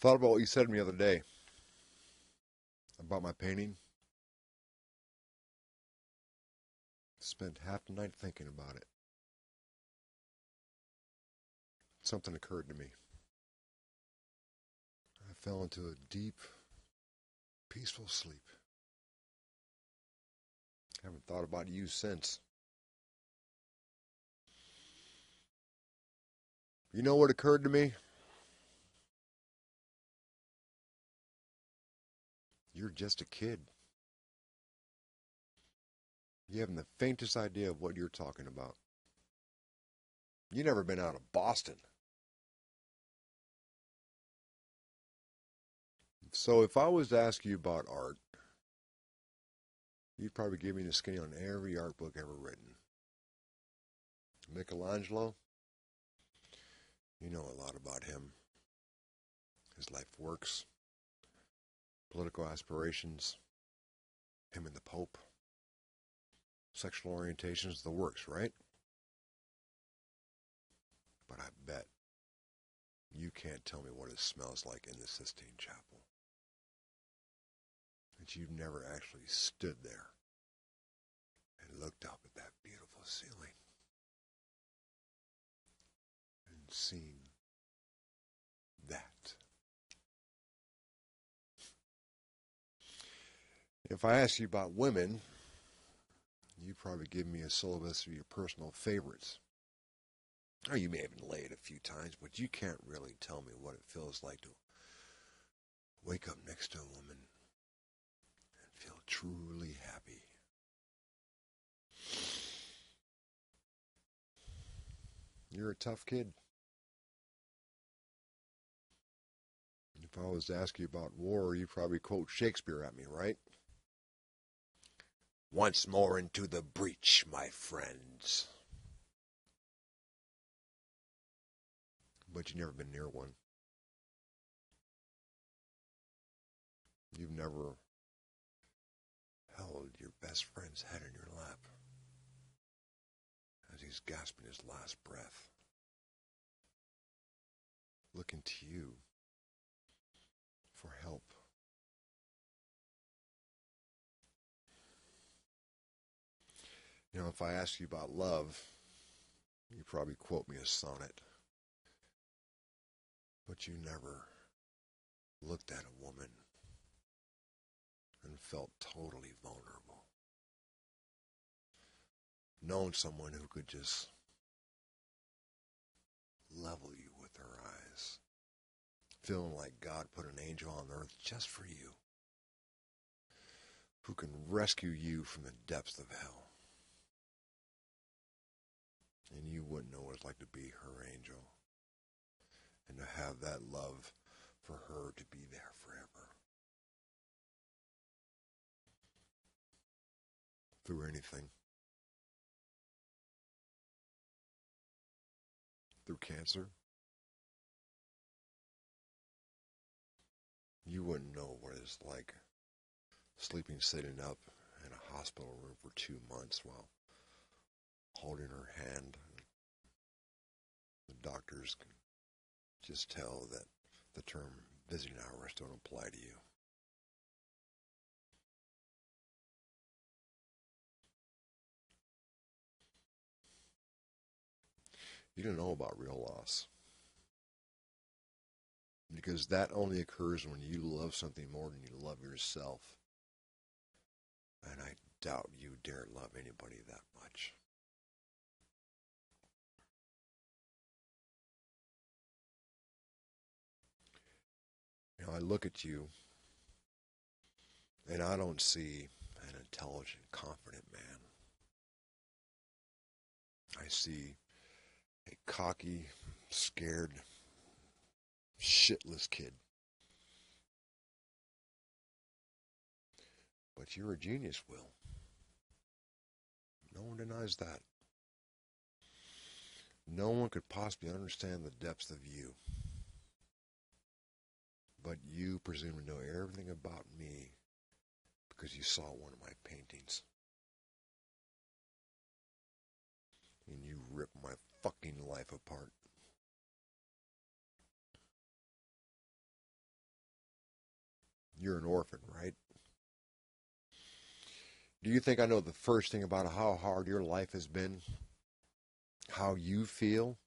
Thought about what you said to me the other day about my painting. Spent half the night thinking about it. Something occurred to me. I fell into a deep, peaceful sleep. Haven't thought about you since. You know what occurred to me? You're just a kid. You haven't the faintest idea of what you're talking about. You never been out of Boston. So if I was to ask you about art, you'd probably give me the skinny on every art book ever written. Michelangelo, you know a lot about him, his life works, political aspirations, him and the Pope, sexual orientations, the works, right? But I bet you can't tell me what it smells like in the Sistine Chapel. That you've never actually stood there and looked up at that beautiful ceiling and seen that. If I ask you about women, you probably give me a syllabus of your personal favorites. Or you may even lay it a few times, but you can't really tell me what it feels like to wake up next to a woman and feel truly happy. You're a tough kid. If I was to ask you about war, you probably quote Shakespeare at me, right? Once more into the breach, my friends. But you've never been near one. You've never held your best friend's head in your lap as he's gasping his last breath, looking to you for help. You know, if I ask you about love, you probably quote me a sonnet. But you never looked at a woman and felt totally vulnerable. Known someone who could just level you with her eyes. Feeling like God put an angel on earth just for you. Who can rescue you from the depths of hell. And you wouldn't know what it's like to be her angel. And to have that love for her to be there forever. Through anything. Through cancer. You wouldn't know what it's like sleeping sitting up in a hospital room for 2 months while holding her hand. The doctors can just tell that the term visiting hours don't apply to you. You don't know about real loss. Because that only occurs when you love something more than you love yourself. And I doubt you dare love anybody that much. You know, I look at you and I don't see an intelligent, confident man. I see a cocky, scared, shitless kid. But you're a genius, Will. No one denies that. No one could possibly understand the depths of you. But you presume to know everything about me because you saw one of my paintings. And you ripped my fucking life apart. You're an orphan, right? Do you think I know the first thing about how hard your life has been? How you feel?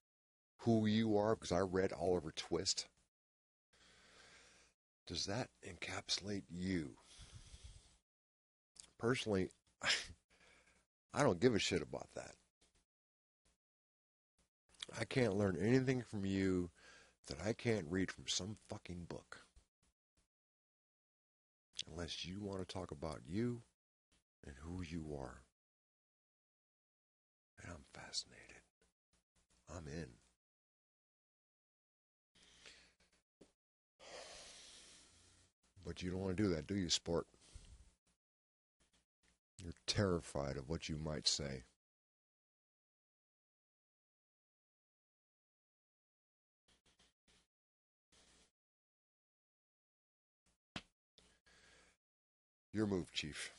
Who you are? Because I read Oliver Twist. Does that encapsulate you? Personally, I don't give a shit about that. I can't learn anything from you that I can't read from some fucking book. Unless you want to talk about you and who you are. And I'm fascinated. I'm in. But you don't want to do that, do you, sport? You're terrified of what you might say. Your move, Chief.